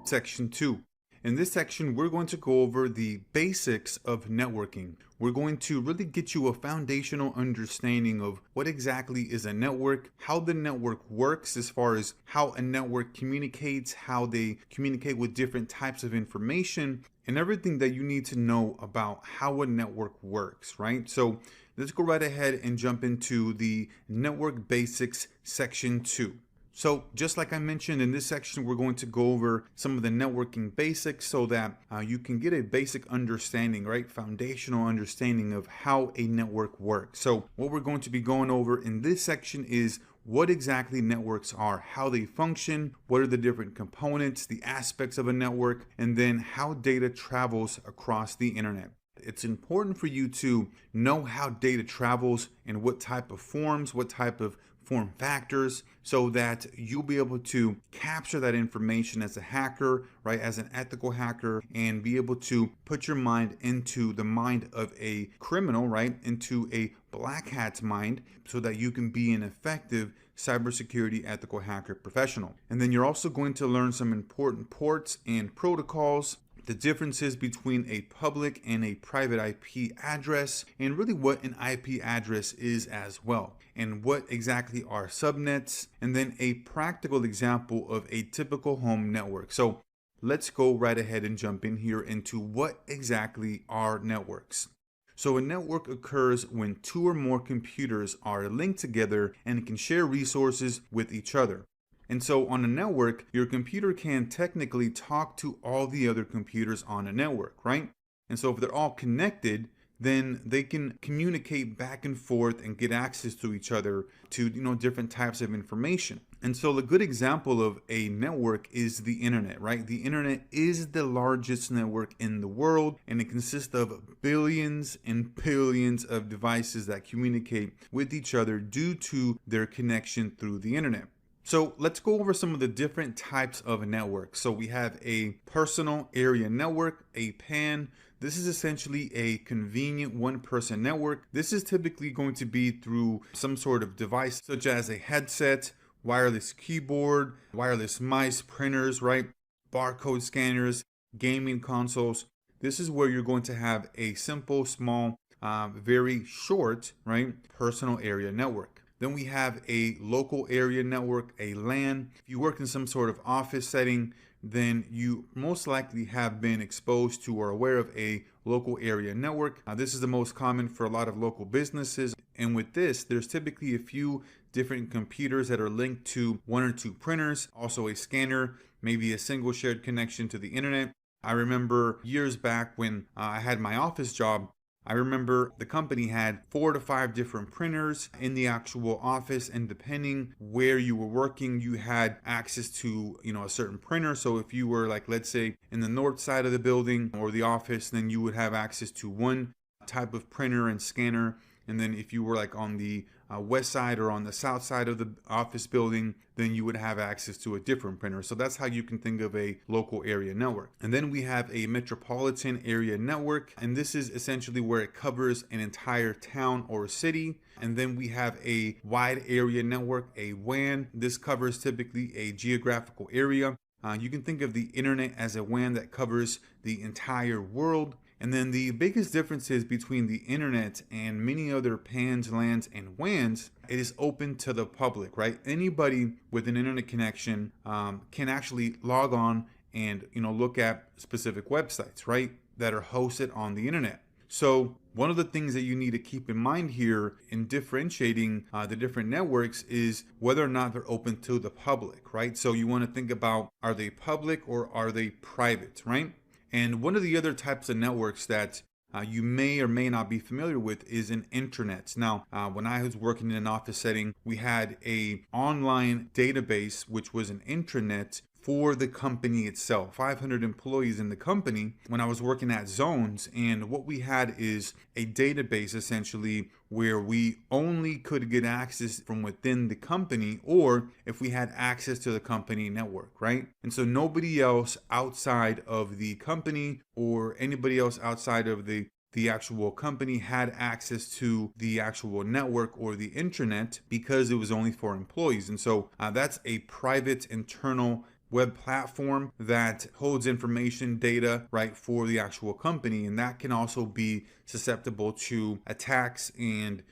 Section 2. In this section, we're going to go over the basics of networking. We're going to really get you a foundational understanding of what exactly is a network, how the network works as far as how a network communicates, how they communicate with different types of information, and everything that you need to know about how a network works, right? So let's go right ahead and jump into the network basics section 2. So just like I mentioned, in this section, we're going to go over some of the networking basics so that you can get a basic understanding, right? Foundational understanding of how a network works. So what we're going to be going over in this section is what exactly networks are, how they function, what are the different components, the aspects of a network, and then how data travels across the internet. It's important for you to know how data travels and what type of forms, what type of form factors, so that you'll be able to capture that information as a hacker, right, as an ethical hacker, and be able to put your mind into the mind of a criminal, right, into a black hat's mind, so that you can be an effective cybersecurity ethical hacker professional. And then you're also going to learn some important ports and protocols, the differences between a public and a private IP address, and really what an IP address is as well, and what exactly are subnets, and then a practical example of a typical home network. So let's go right ahead and jump in here into what exactly are networks. So a network occurs when two or more computers are linked together and can share resources with each other. And so on a network, your computer can technically talk to all the other computers on a network, right? And so if they're all connected, then they can communicate back and forth and get access to each other to, different types of information. And so a good example of a network is the internet, right? The internet is the largest network in the world, and it consists of billions and billions of devices that communicate with each other due to their connection through the internet. So let's go over some of the different types of networks. So we have a personal area network, a PAN. This is essentially a convenient one-person network. This is typically going to be through some sort of device, such as a headset, wireless keyboard, wireless mice, printers, right? Barcode scanners, gaming consoles. This is where you're going to have a simple, small, very short, right, personal area network. Then we have a local area network, a LAN. If you work in some sort of office setting, then you most likely have been exposed to or aware of a local area network. This is the most common for a lot of local businesses. And with this, there's typically a few different computers that are linked to one or two printers, also a scanner, maybe a single shared connection to the internet. I remember years back when I had my office job, I remember the company had 4 to 5 different printers in the actual office, and depending where you were working, you had access to, a certain printer. So if you were, like, let's say in the north side of the building or the office, then you would have access to one type of printer and scanner. And then if you were like on the west side or on the south side of the office building, then you would have access to a different printer. So that's how you can think of a local area network. And then we have a metropolitan area network, and this is essentially where it covers an entire town or city. And then we have a wide area network, a WAN. This covers typically a geographical area. You can think of the internet as a WAN that covers the entire world. And then the biggest differences between the internet and many other PANs, LANs, and WANs, it is open to the public, right? Anybody with an internet connection can actually log on and look at specific websites, right, that are hosted on the internet. So one of the things that you need to keep in mind here in differentiating the different networks is whether or not they're open to the public, right? So you want to think about, are they public or are they private, right? And one of the other types of networks that you may or may not be familiar with is an intranet. Now, when I was working in an office setting, we had a online database, which was an intranet for the company itself. 500 employees in the company when I was working at Zones, and what we had is a database essentially where we only could get access from within the company, or if we had access to the company network, right? And so nobody else outside of the company or anybody else outside of the the actual company had access to the actual network or the internet because it was only for employees. And so that's a private internal web platform that holds information, data, right, for the actual company. And that can also be susceptible to attacks and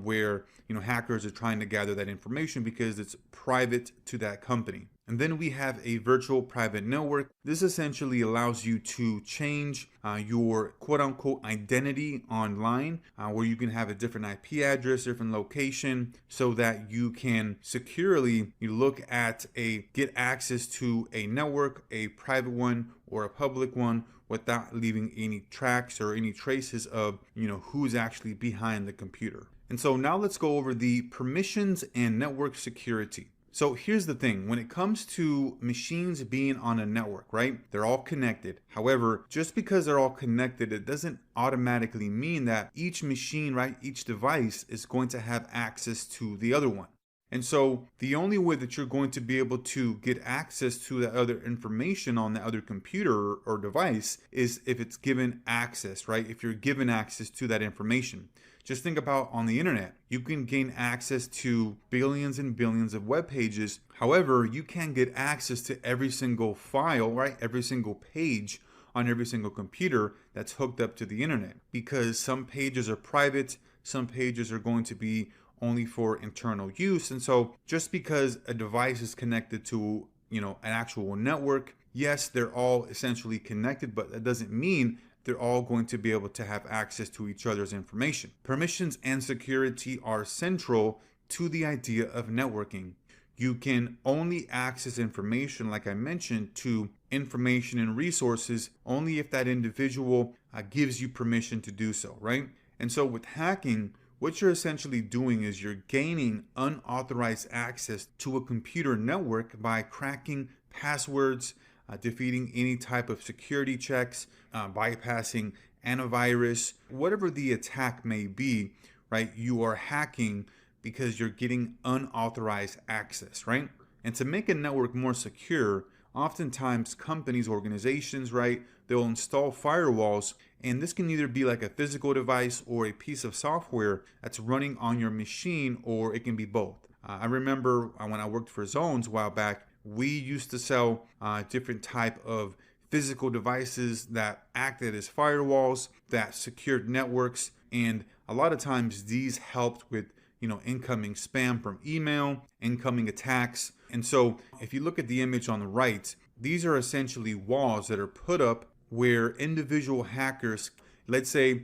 where, hackers are trying to gather that information because it's private to that company. And then we have a virtual private network. This essentially allows you to change your quote-unquote identity online, where you can have a different IP address, different location, so that you can securely get access to a network, a private one or a public one, without leaving any tracks or any traces of who's actually behind the computer. And so now let's go over the permissions and network security. So here's the thing, when it comes to machines being on a network, right? They're all connected. However, just because they're all connected, it doesn't automatically mean that each machine, right, each device is going to have access to the other one. And so the only way that you're going to be able to get access to that other information on the other computer or device is if it's given access, right? If you're given access to that information. Just think about on the internet, you can gain access to billions and billions of web pages. However, you can't get access to every single file, right? Every single page on every single computer that's hooked up to the internet, because some pages are private, some pages are going to be only for internal use. And so just because a device is connected to, an actual network, yes, they're all essentially connected, but that doesn't mean they're all going to be able to have access to each other's information. Permissions and security are central to the idea of networking. You can only access information, like I mentioned, to information and resources only if that individual gives you permission to do so, right? And so with hacking, what you're essentially doing is you're gaining unauthorized access to a computer network by cracking passwords, defeating any type of security checks, bypassing antivirus, whatever the attack may be, right? You are hacking because you're getting unauthorized access, right? And to make a network more secure, oftentimes companies, organizations, right, they'll install firewalls, and this can either be like a physical device or a piece of software that's running on your machine, or it can be both. I remember when I worked for Zones a while back, we used to sell different type of physical devices that acted as firewalls that secured networks, and a lot of times these helped with incoming spam from email, incoming attacks. And so if you look at the image on the right, these are essentially walls that are put up where individual hackers, let's say,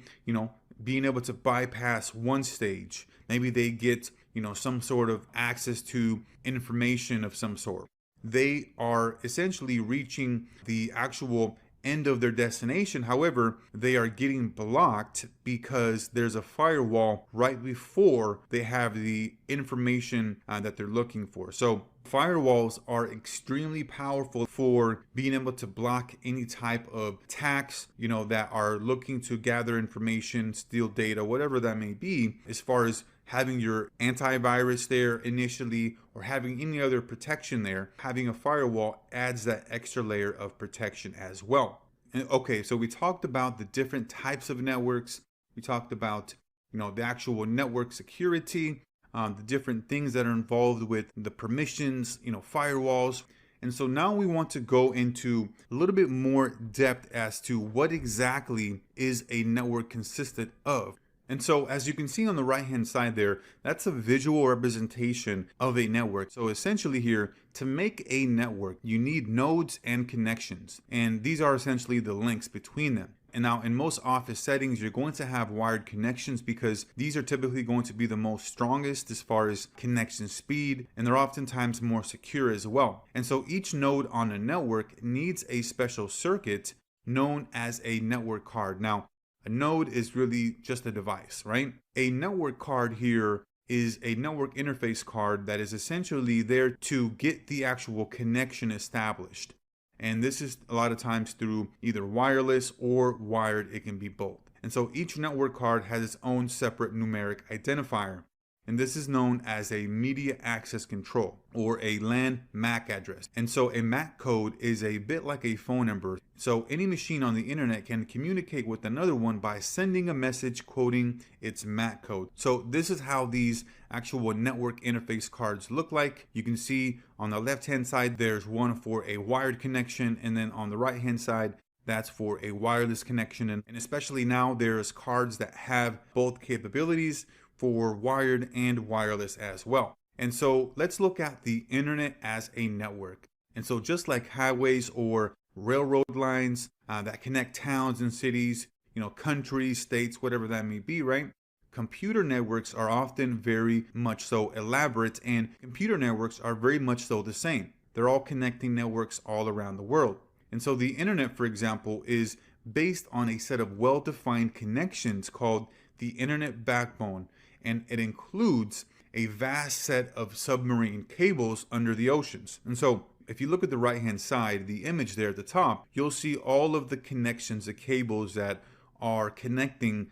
being able to bypass one stage, maybe they get some sort of access to information of some sort. They are essentially reaching the actual end of their destination. However, they are getting blocked because there's a firewall right before they have the information that they're looking for. So firewalls are extremely powerful for being able to block any type of attacks, that are looking to gather information, steal data, whatever that may be, as far as having your antivirus there initially or having any other protection there. Having a firewall adds that extra layer of protection as well. And okay, so we talked about the different types of networks. We talked about, the actual network security, the different things that are involved with the permissions, firewalls. And so now we want to go into a little bit more depth as to what exactly is a network consistent of. And so as you can see on the right hand side there, that's a visual representation of a network. So essentially here, to make a network, you need nodes and connections. And these are essentially the links between them. And now in most office settings, you're going to have wired connections because these are typically going to be the most strongest as far as connection speed, and they're oftentimes more secure as well. And so each node on a network needs a special circuit known as a network card. Now, a node is really just a device, right? A network card here is a network interface card that is essentially there to get the actual connection established. And this is a lot of times through either wireless or wired. It can be both. And so each network card has its own separate numeric identifier. and this is known as a media access control or a LAN MAC address. And so a MAC code is a bit like a phone number. So any machine on the internet can communicate with another one by sending a message quoting its MAC code. So this is how these actual network interface cards look like. You can see on the left hand side there's one for a wired connection, and then on the right hand side that's for a wireless connection. And especially now there's cards that have both capabilities for wired and wireless as well. And so let's look at the internet as a network. And so just like highways or railroad lines that connect towns and cities, countries, states, whatever that may be, right? Computer networks are often very much so elaborate, and computer networks are very much so the same. They're all connecting networks all around the world. And so the internet, for example, is based on a set of well-defined connections called the internet backbone, and it includes a vast set of submarine cables under the oceans. And so if you look at the right hand side, the image there at the top, you'll see all of the connections, the cables that are connecting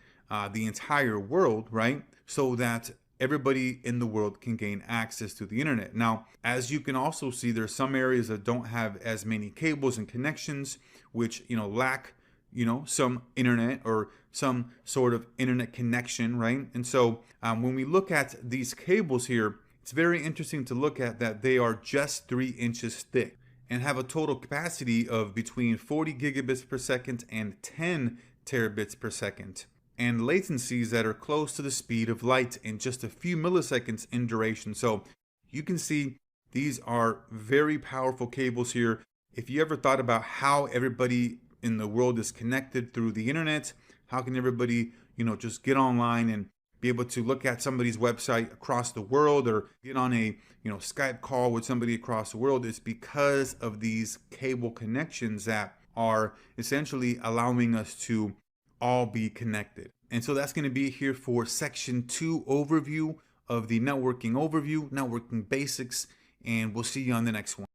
the entire world, right? So that everybody in the world can gain access to the internet. Now, as you can also see, there's some areas that don't have as many cables and connections, which lack some internet or some sort of internet connection, right? And so when we look at these cables here, it's very interesting to look at that they are just 3 inches thick and have a total capacity of between 40 gigabits per second and 10 terabits per second, and latencies that are close to the speed of light in just a few milliseconds in duration. So you can see these are very powerful cables here. If you ever thought about how everybody in the world is connected through the internet, how can everybody, just get online and be able to look at somebody's website across the world, or get on a, Skype call with somebody across the world? It's because of these cable connections that are essentially allowing us to all be connected. And so that's going to be here for section 2 overview of the networking basics, and we'll see you on the next one.